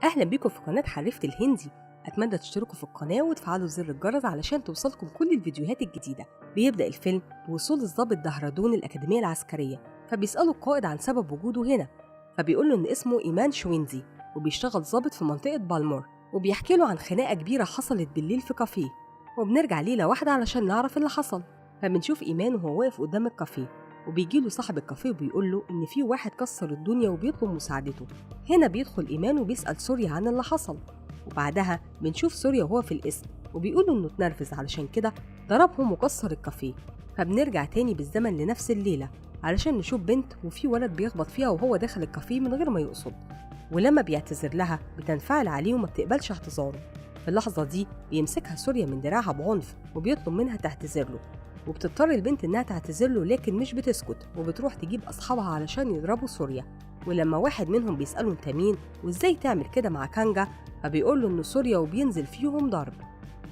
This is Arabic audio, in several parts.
أهلا بيكم في قناة حرفة الهندي. أتمنى تشتركوا في القناة وتفعلوا زر الجرس علشان توصلكم كل الفيديوهات الجديدة. بيبدأ الفيلم بوصول الضابط دهرادون الأكاديمية العسكرية، فبيسأله القائد عن سبب وجوده هنا، فبيقول له إن اسمه إيمان شوينزي وبيشتغل ضابط في منطقة بالمور، وبيحكي له عن خناقة كبيرة حصلت بالليل في كافيه، وبنرجع ليلة واحدة علشان نعرف اللي حصل. فبنشوف إيمان وهو واقف قدام الكافيه، وبيجيله صاحب الكافيه وبيقول له إن في واحد كسر الدنيا وبيطلب مساعدته. هنا بيدخل إيمان وبيسأل سوريا عن اللي حصل، وبعدها بنشوف سوريا وهو في القسم وبيقول إنه اتنرفز علشان كده ضربهم وكسر الكافيه. فبنرجع تاني بالزمن لنفس الليلة علشان نشوف بنت وفي ولد بيخبط فيها وهو داخل الكافيه من غير ما يقصد، ولما بيعتذر لها بتنفعل عليه وما بتقبلش اعتذاره. في اللحظة دي بيمسكها سوريا من دراعها بعنف وبيطلب منها تعتذر له، وبتضطر البنت إنها تعتذر له لكن مش بتسكت، وبتروح تجيب أصحابها علشان يضربوا سوريا. ولما واحد منهم بيسأله أنت مين وإزاي تعمل كده مع كانجا، فبيقول له إنه سوريا وبينزل فيهم ضرب،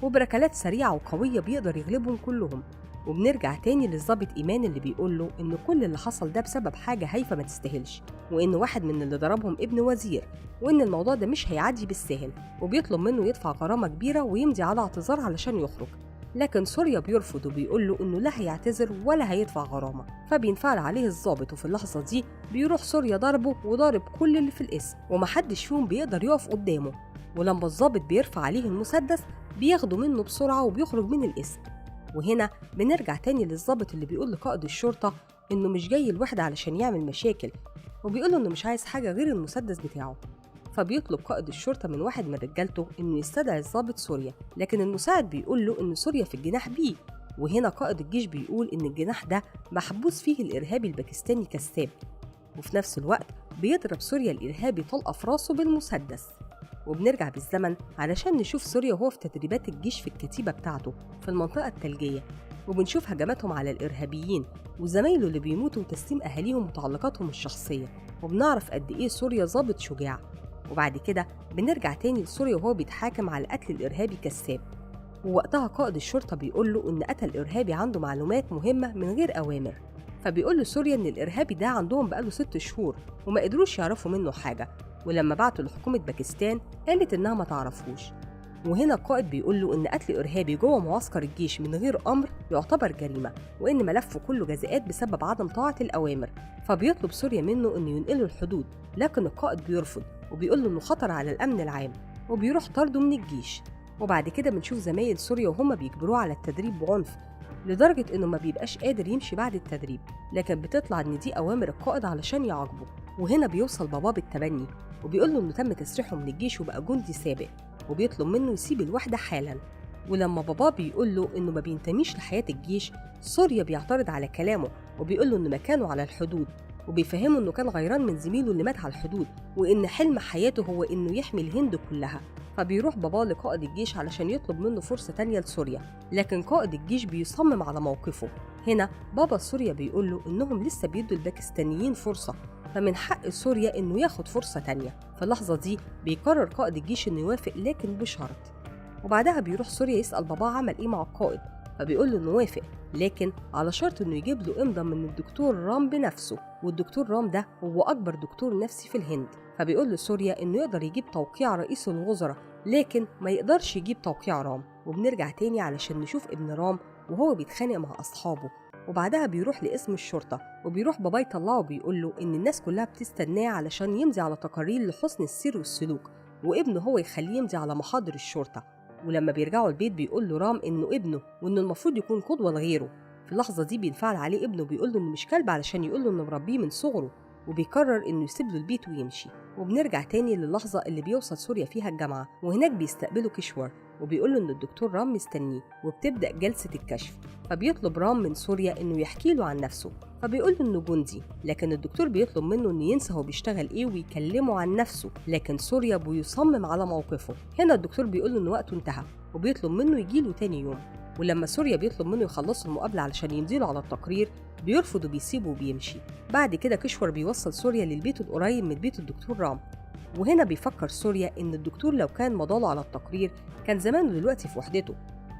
وبركلات سريعة وقوية بيقدر يغلبهم كلهم. وبنرجع تاني للضابط إيمان اللي بيقول له إن كل اللي حصل ده بسبب حاجة هايفة ما تستاهلش، وإن واحد من اللي ضربهم ابن وزير، وإن الموضوع ده مش هيعدي بالسهل، وبيطلب منه يدفع غرامة كبيرة ويمضي على اعتذار علشان يخرج. لكن سوريا بيرفض وبيقول له إنه لا هيعتذر ولا هيدفع غرامة، فبينفعل عليه الضابط، وفي اللحظة دي بيروح سوريا ضربه وضارب كل اللي في القسم ومحدش فيهم بيقدر يقف قدامه. ولما الضابط بيرفع عليه المسدس بياخده منه بسرعة وبيخرج من القسم. وهنا بنرجع تاني للضابط اللي بيقول لقائد الشرطة إنه مش جاي الوحدة علشان يعمل مشاكل، وبيقول له إنه مش عايز حاجة غير المسدس بتاعه. فبيطلب قائد الشرطة من واحد من رجالته إنه يستدعي الضابط سوريا، لكن المساعد بيقول له إن سوريا في الجناح بيه. وهنا قائد الجيش بيقول إن الجناح ده محبوس فيه الإرهابي الباكستاني كساب، وفي نفس الوقت بيضرب سوريا الإرهابي طلقة في راسه بالمسدس. وبنرجع بالزمن علشان نشوف سوريا وهو في تدريبات الجيش في الكتيبة بتاعته في المنطقة الثلجية، وبنشوف هجماتهم على الإرهابيين وزمايله اللي بيموتوا وتسليم أهاليهم ومتعلقاتهم الشخصية، وبنعرف قد إيه سوريا ضابط شجاع. وبعد كده بنرجع تاني لسوريا وهو بيتحاكم على قتل الإرهابي كساب، ووقتها قائد الشرطة بيقول له إن قتل الإرهابي عنده معلومات مهمة من غير أوامر. فبيقول له سوريا إن الإرهابي ده عندهم بقاله 6 شهور وما قدروش يعرفوا منه حاجة، ولما بعتوا لحكومة باكستان قالت إنها ما تعرفوش. وهنا القائد بيقول له إن قتل إرهابي جوه معسكر الجيش من غير أمر يعتبر جريمة، وإن ملفه كله جزاءات بسبب عدم طاعة الأوامر. فبيطلب سوريا منه إنه ينقله الحدود، لكن القائد بيرفض وبيقول له إنه خطر على الأمن العام، وبيروح طرده من الجيش. وبعد كده بنشوف زمايل سوريا وهم بيجبروه على التدريب بعنف لدرجة إنه ما بيبقاش قادر يمشي بعد التدريب، لكن بتطلع إن دي أوامر القائد علشان يعاقبه. وهنا بيوصل باباه بالتبني وبيقول له إنه تم تسريحه من الجيش وبقى جندي سابق، وبيطلب منه يسيب الوحدة حالا. ولما باباه بيقول له إنه ما بينتميش لحياة الجيش، سوريا بيعترض على كلامه وبيقول له إنه مكانه على الحدود، وبيفهمه إنه كان غيران من زميله اللي مات على الحدود، وإن حلم حياته هو إنه يحمي الهند كلها. فبيروح باباه لقائد الجيش علشان يطلب منه فرصة تانية لسوريا، لكن قائد الجيش بيصمم على موقفه. هنا بابا سوريا بيقول له إنهم لسه بيدوا الباكستانيين فرصة، فمن حق سوريا إنه ياخد فرصة تانية. في اللحظة دي بيقرر قائد الجيش إنه يوافق لكن بشرط. وبعدها بيروح سوريا يسأل باباه عمل إيه مع القائد، فبيقول له إنه وافق لكن على شرط إنه يجيب له إمضة من الدكتور رام بنفسه، والدكتور رام ده هو أكبر دكتور نفسي في الهند. فبيقول له سوريا إنه يقدر يجيب توقيع رئيس الوزراء لكن ما يقدرش يجيب توقيع رام. وبنرجع تاني علشان نشوف ابن رام وهو بيتخانق مع أصحابه، وبعدها بيروح لقسم الشرطة وبيروح بابا يطلعه وبيقول له إن الناس كلها بتستناه علشان يمضي على تقارير لحسن السير والسلوك، وابنه هو يخليه يمضي على محاضر الشرطة. ولما بيرجعوا البيت بيقول له رام إنه ابنه وإنه المفروض يكون قدوة لغيره. في اللحظة دي بينفعل عليه ابنه وبيقول له إنه مش كلب علشان يقول له إنه مربيه من صغره، وبيقرر إنه يسيب له البيت ويمشي. وبنرجع تاني للحظة اللي بيوصل سوريا فيها الجامعة، وهناك بيستقبله كشور وبيقول له إن الدكتور رام مستنيه، وبتبدأ جلسة الكشف. فبيطلب رام من سوريا إنه يحكي له عن نفسه، فبيقول له إنه جندي، لكن الدكتور بيطلب منه إنه ينسى هو بيشتغل إيه ويكلمه عن نفسه، لكن سوريا بيصمم على موقفه. هنا الدكتور بيقول له إن وقته انتهى وبيطلب منه يجيله تاني يوم. ولما سوريا بيطلب منه يخلصوا المقابلة علشان يمضيله على التقرير بيرفض وبيسيبه وبيمشي. بعد كده كشور بيوصل سوريا للبيت القريب من بيت الدكتور رام، وهنا بيفكر سوريا إن الدكتور لو كان مضاله على التقرير كان زمانه دلوقتي في وحدته،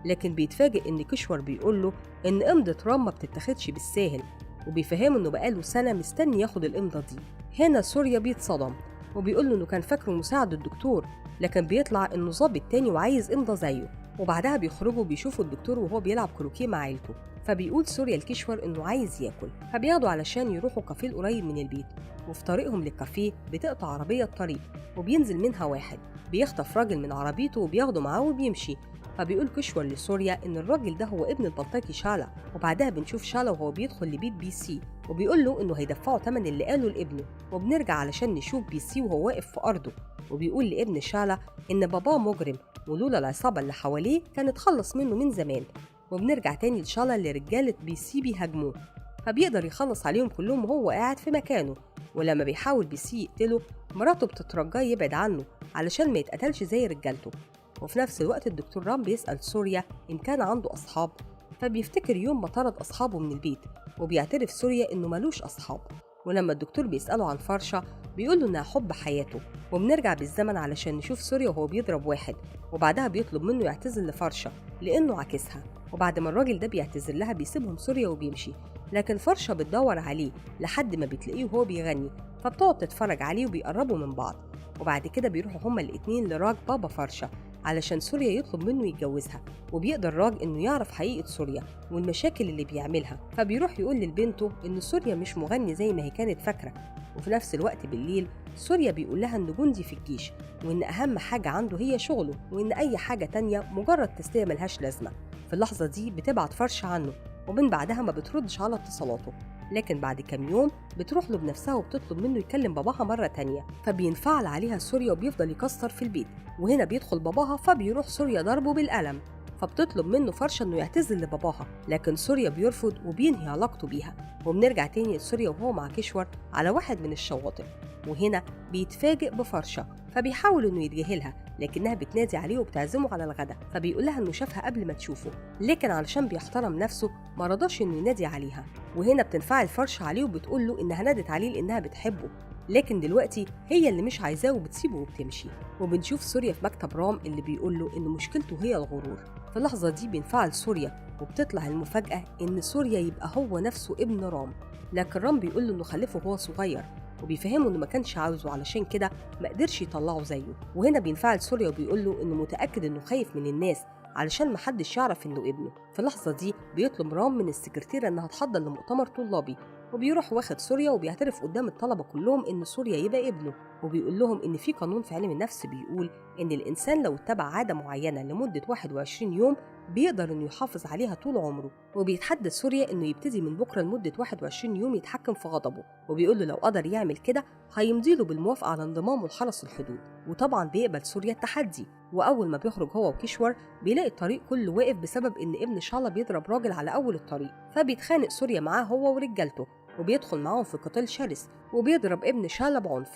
لكن بيتفاجئ إن كشور بيقول له إن إمضة رام ما بتتاخدش بالساهل، وبيفهمه إنه بقاله سنة مستني ياخد الإمضة دي. هنا سوريا بيتصدم وبيقول له إنه كان فاكره مساعد الدكتور، لكن بيطلع إنه ضابط تاني وعايز إمضى زيه. وبعدها بيخرجوا بيشوفوا الدكتور وهو بيلعب كروكيه مع عيلته، فبيقول سوريا لكشور إنه عايز ياكل، فبياخده علشان يروحوا كافيه قريب من البيت. وفي طريقهم للكافيه بتقطع عربية الطريق وبينزل منها واحد بيخطف راجل من عربيته وبياخده معاه وبيمشي. فبيقول كشور لسوريا إن الراجل ده هو ابن البلطجي شالا. وبعدها بنشوف شالا وهو بيدخل لبيت بي سي وبيقول له إنه هيدفعه تمن اللي قاله لابنه. وبنرجع علشان نشوف بي سي وهو واقف في أرضه وبيقول لابن شالا إن باباه مجرم ولولا العصابة اللي حواليه كان اتخلص منه من زمان. وبنرجع تاني لشالا اللي رجالة بي سي بيهاجموه، فبيقدر يخلص عليهم كلهم وهو قاعد في مكانه. ولما بيحاول بي سي يقتله مراته بتترجاه يبعد عنه علشان ما يتقتلش زي رجالته. وفي نفس الوقت الدكتور رام بيسأل سوريا إن كان عنده أصحاب، فبيفتكر يوم ما طرد أصحابه من البيت وبيعترف سوريا إنه ملوش أصحاب. ولما الدكتور بيسأله عن فرشة بيقول له إنها حب حياته. وبنرجع بالزمن علشان نشوف سوريا وهو بيضرب واحد، وبعدها بيطلب منه يعتذر لفرشة لأنه عاكسها. وبعد ما الراجل ده بيعتذر لها بيسيبهم سوريا وبيمشي، لكن فرشة بتدور عليه لحد ما بتلاقيه وهو بيغني، فبتقعد تتفرج عليه وبيقربوا من بعض. وبعد كده بيروحوا هما الاتنين لراج بابا فرشة علشان سوريا يطلب منه يتجوزها. وبيقدر راج إنه يعرف حقيقة سوريا والمشاكل اللي بيعملها، فبيروح يقول لبنته إن سوريا مش مغني زي ما هي كانت فاكرة. وفي نفس الوقت بالليل سوريا بيقول لها إنه جندي في الجيش وإن أهم حاجة عنده هي شغله، وإن أي حاجة تانية مجرد تسلية ملهاش لازمة. في اللحظة دي بتبعت فرشة عنه، ومن بعدها ما بتردش على اتصالاته. لكن بعد كام يوم بتروح له بنفسها وبتطلب منه يكلم باباها مرة تانية، فبينفعل عليها سوريا وبيفضل يكسر في البيت. وهنا بيدخل باباها فبيروح سوريا ضربه بالقلم، فبتطلب منه فرشة انه يعتذر لباباها، لكن سوريا بيرفض وبينهي علاقته بيها. وبنرجع تاني لسوريا وهو مع كشور على واحد من الشواطئ، وهنا بيتفاجئ بفرشة فبيحاول انه يتجاهلها، لكنها بتنادي عليه وبتعزمه على الغداء. فبيقول لها انه شافها قبل ما تشوفه، لكن علشان بيحترم نفسه ما رضاش انه ينادي عليها. وهنا بتنفعل فرشة عليه وبتقول له انها نادت عليه لانها بتحبه، لكن دلوقتي هي اللي مش عايزاه وبتسيبه وبتمشي. وبنشوف سوريا في مكتب رام اللي بيقول له ان مشكلته هي الغرور. في اللحظة دي بينفعل سوريا وبتطلع المفاجأة ان سوريا يبقى هو نفسه ابن رام، لكن رام بيقول له انه خلفه وهو صغير وبيفهمه انه ما كانش عاوزه علشان كده ما قدرش يطلعه زيه. وهنا بينفعل سوريا وبيقول له انه متأكد انه خايف من الناس علشان ما حدش يعرف انه ابنه. في اللحظة دي بيطلب رام من السكرتيرة انها تحضر لمؤتمر طلابي، وبيروح واخد سوريا وبيعترف قدام الطلبة كلهم ان سوريا يبقى ابنه. وبيقول لهم ان في قانون في علم النفس بيقول ان الانسان لو اتبع عادة معينة لمدة 21 يوم بيقدر انه يحافظ عليها طول عمره. وبيتحدد سوريا انه يبتدي من بكره لمده 21 يوم يتحكم في غضبه، وبيقول له لو قدر يعمل كده هيمضي له بالموافقه على انضمامه لحرس الحدود. وطبعا بيقبل سوريا التحدي. واول ما بيخرج هو وكشور بيلاقي الطريق كله واقف بسبب ان ابن شالا بيضرب راجل على اول الطريق، فبيتخانق سوريا معاه هو ورجالته وبيدخل معاهم في قتال شرس وبيضرب ابن شالا بعنف.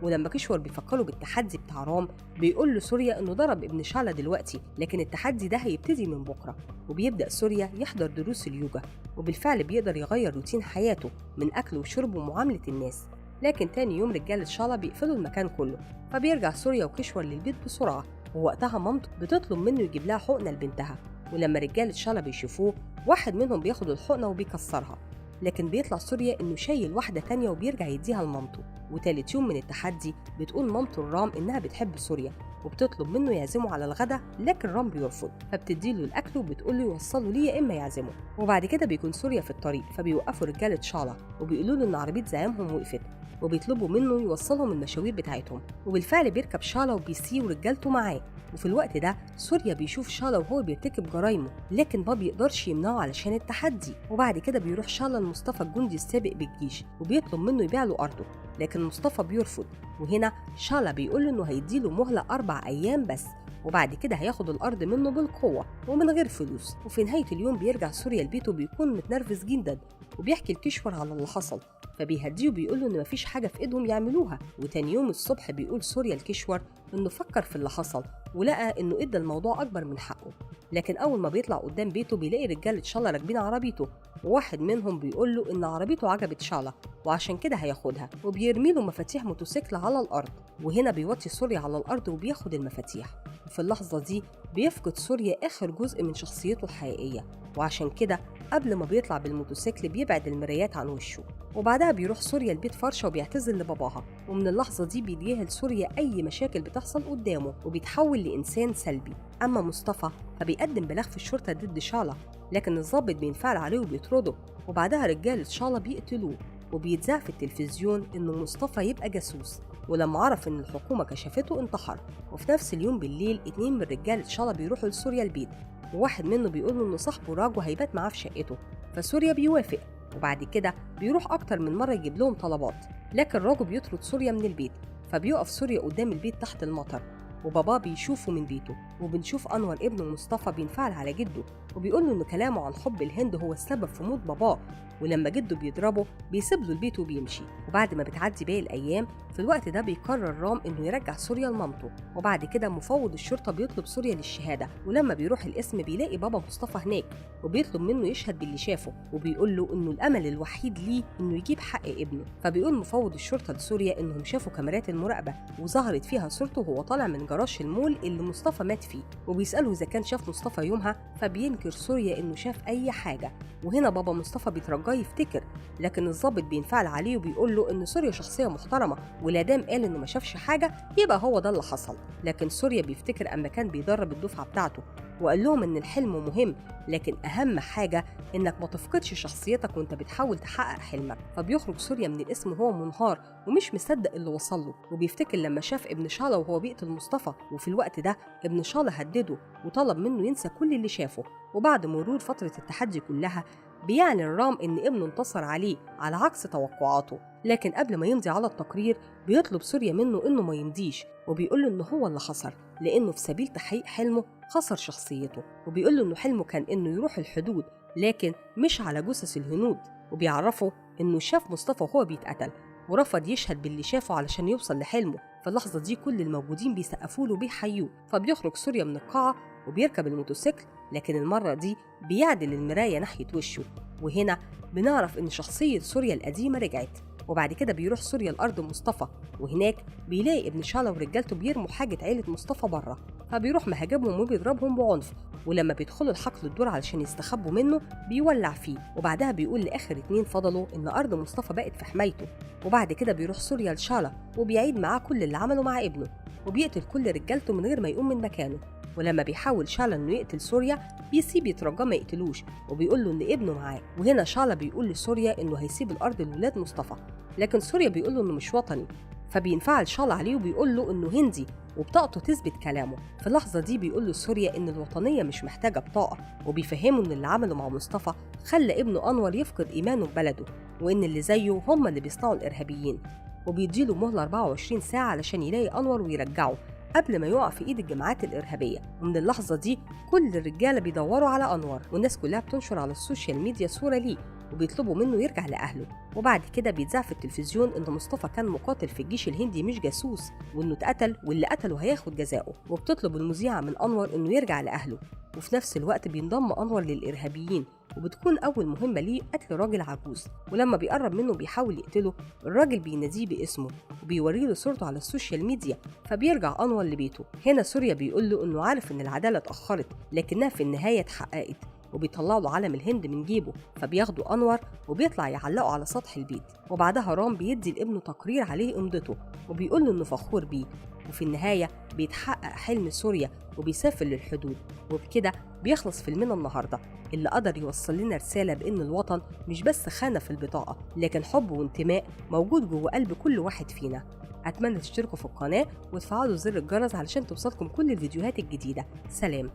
ولما كشور بيفكروا بالتحدي بتاع رام بيقول له سوريا انه ضرب ابن شالا دلوقتي، لكن التحدي ده هيبتدي من بكره. وبيبدا سوريا يحضر دروس اليوجا، وبالفعل بيقدر يغير روتين حياته من اكل وشرب ومعامله الناس. لكن تاني يوم رجاله شالا بيقفلوا المكان كله، فبيرجع سوريا وكشور للبيت بسرعه، ووقتها مامته بتطلب منه يجيب لها حقنه لبنتها. ولما رجاله شالا بيشوفوه واحد منهم بياخد الحقنه وبيكسرها، لكن بيطلع سوريا انه شايل واحده تانية وبيرجع يديها لمامته. وتالت يوم من التحدي بتقول مامته الرام انها بتحب سوريا وبتطلب منه يعزمه على الغداء، لكن رام بيرفض، فبتديله الاكل وبتقول له يوصله ليه يا اما يعزمه. وبعد كده بيكون سوريا في الطريق، فبيوقفوا رجاله شالا وبيقولوا له ان عربيه زعيمهم وقفت، وبيطلبوا منه يوصلهم المشاوير بتاعتهم. وبالفعل بيركب شالا وبيسي ورجالته معاه. وفي الوقت ده سوريا بيشوف شالا وهو بيرتكب جرايمه، لكن ما بيقدرش يمنعه علشان التحدي. وبعد كده بيروح شالا لمصطفى الجندي السابق بالجيش وبيطلب منه يبيع له ارضه، لكن مصطفى بيرفض. وهنا شالا بيقول له انه هيديله مهله 4 أيام بس، وبعد كده هياخد الارض منه بالقوه ومن غير فلوس. وفي نهايه اليوم بيرجع سوريا لبيته بيكون متنرفز جدا وبيحكي لكشور على اللي حصل، فبيهديه وبيقول له ان مفيش حاجه في ايدهم يعملوها. وتاني يوم الصبح بيقول سوريا لكشور انه فكر في اللي حصل ولقى انه ادى الموضوع اكبر من حقه. لكن اول ما بيطلع قدام بيته بيلاقي رجاله شالا راكبين عربيته، وواحد منهم بيقول له ان عربيته عجبت شالا وعشان كده هياخدها، وبيرمي له مفاتيح موتوسيكل على الارض. وهنا بيوطي سوريا على الارض وبياخد المفاتيح. وفي اللحظه دي بيفقد سوريا اخر جزء من شخصيته الحقيقيه، وعشان كده قبل ما بيطلع بالموتوسيكل بيبعد المرايات عن وشه. وبعدها بيروح سوريا البيت فرشة وبيعتذر لباباها، ومن اللحظة دي بيتجاهل سوريا أي مشاكل بتحصل قدامه وبيتحول لإنسان سلبي. أما مصطفى فبيقدم بلاغ في الشرطة ضد شالا، لكن الضابط بينفعل عليه وبيطرده، وبعدها رجالة شالا بيقتلوه. وبيتذاع في التلفزيون إنه مصطفى يبقى جاسوس، ولما عرف إن الحكومة كشفته انتحر. وفي نفس اليوم بالليل 2 من رجالة شالا بيروحوا لسوريا البيت، وواحد منه بيقول له إن صاحبه راجو هيبات معاه في شقته، فسوريا بيوافق. وبعد كده بيروح أكتر من مرة يجيب لهم طلبات، لكن راجو بيطرد سوريا من البيت، فبيقف سوريا قدام البيت تحت المطر، وباباه بيشوفه من بيته. وبنشوف أنور ابنه مصطفى بينفعل على جده وبيقول له إن كلامه عن حب الهند هو السبب في موت باباه، ولما جده بيضربه بيسيب له البيت وبيمشي. وبعد ما بتعدي باقي الأيام في الوقت ده بيقرر رام إنه يرجع سوريا لمامته، وبعد كده مفوض الشرطة بيطلب سوريا للشهادة، ولما بيروح القسم بيلاقي بابا مصطفى هناك وبيطلب منه يشهد باللي شافه، وبيقول له إنه الأمل الوحيد ليه إنه يجيب حق ابنه. فبيقول مفوض الشرطة لسوريا إنهم شافوا كاميرات المراقبة وظهرت فيها صورته وهو طالع من جراج المول اللي مصطفى مات فيه، وبيسأله إذا كان شاف مصطفى يومها، فبينكر سوريا إنه شاف أي حاجة. وهنا بابا مصطفى بيترجاه يفتكر، لكن الضابط بينفعل عليه وبيقول له إن سوريا شخصية محترمة، ولا دام قال إنه ما شافش حاجة يبقى هو ده اللي حصل. لكن سوريا بيفتكر أما كان بيدرب الدفعة بتاعته وقال لهم إن الحلم مهم، لكن أهم حاجة إنك ما تفقدش شخصيتك وإنت بتحاول تحقق حلمك. فبيخرج سوريا من القسم وهو منهار ومش مصدق اللي وصل له، وبيفتكر لما شاف ابن شالا وهو بيقتل مصطفى، وفي الوقت ده ابن شالا هدده وطلب منه ينسى كل اللي شافه. وبعد مرور فترة التحدي كلها بيعلن رام إن ابنه انتصر عليه على عكس توقعاته، لكن قبل ما يمضي على التقرير بيطلب سوريا منه إنه ما يمضيش، وبيقول له إنه هو اللي خسر لأنه في سبيل تحقيق حلمه خسر شخصيته. وبيقول له إنه حلمه كان إنه يروح الحدود لكن مش على جثث الهنود، وبيعرفه إنه شاف مصطفى وهو بيتقتل ورفض يشهد باللي شافه علشان يوصل لحلمه. في اللحظة دي كل الموجودين بيسقفوا له وبيحيوه. فبيخرج سوريا من القاعة وبيركب الموتوسيكل، لكن المرة دي بيعدل المراية ناحية وشه، وهنا بنعرف إن شخصية سوريا القديمة رجعت. وبعد كده بيروح سوريا لأرض مصطفى، وهناك بيلاقي ابن شالا ورجالته بيرموا حاجة عيلة مصطفى بره، فبيروح مهاجمهم وبيضربهم بعنف، ولما بيدخلوا الحقل الدور علشان يستخبوا منه بيولع فيه. وبعدها بيقول لآخر 2 فضلوا إن أرض مصطفى بقت في حمايته. وبعد كده بيروح سوريا لشالا وبيعيد معاه كل اللي عمله مع ابنه، وبيقتل كل رجالته من غير ما يقوم من مكانه. ولما بيحاول شالا إنه يقتل سوريا بيسيب يترجاه ما يقتلوش، وبيقول له إن ابنه معاه. وهنا شالا بيقول لسوريا إنه هيسيب الأرض لولاد مصطفى، لكن سوريا بيقول له إنه مش وطني، فبينفعل شالا عليه وبيقول له إنه هندي وبطاقته تثبت كلامه. في اللحظة دي بيقول له سوريا إن الوطنية مش محتاجة بطاقة، وبيفهمه إن اللي عمله مع مصطفى خلى ابنه أنور يفقد إيمانه ببلده، وإن اللي زيه هم اللي بيصنعوا الإرهابيين، وبيديله مهلة 24 ساعة علشان يلاقي أنور ويرجعه قبل ما يقع في إيد الجماعات الإرهابية. ومن اللحظة دي كل الرجالة بيدوروا على أنور، والناس كلها بتنشر على السوشيال ميديا صورة ليه وبيطلبوا منه يرجع لأهله. وبعد كده بيتذاع في التلفزيون إن مصطفى كان مقاتل في الجيش الهندي مش جاسوس، وإنه اتقتل واللي قتله هياخد جزاؤه. وبتطلب المذيعة من أنور إنه يرجع لأهله، وفي نفس الوقت بينضم أنور للإرهابيين، وبتكون أول مهمة ليه قتل راجل عجوز. ولما بيقرب منه بيحاول يقتله الراجل بيناديه باسمه وبيوريله صورته على السوشيال ميديا، فبيرجع أنور لبيته. هنا سوريا بيقول له إنه عارف إن العدالة اتأخرت لكنها في النهاية اتحققت، وبيطلعوا له علم الهند من جيبه، فبياخدوا أنور وبيطلع يعلقه على سطح البيت. وبعدها رام بيدي لابنه تقرير عليه إمضته وبيقول له إنه فخور بيه. وفي النهاية بيتحقق حلم سوريا وبيسافر للحدود. وبكده بيخلص فيلمنا النهاردة اللي قدر يوصل لنا رسالة بإن الوطن مش بس خانة في البطاقة، لكن حب وانتماء موجود جوه قلب كل واحد فينا. أتمنى تشتركوا في القناة وتفعلوا زر الجرس علشان توصلكم كل الفيديوهات الجديدة. سلام.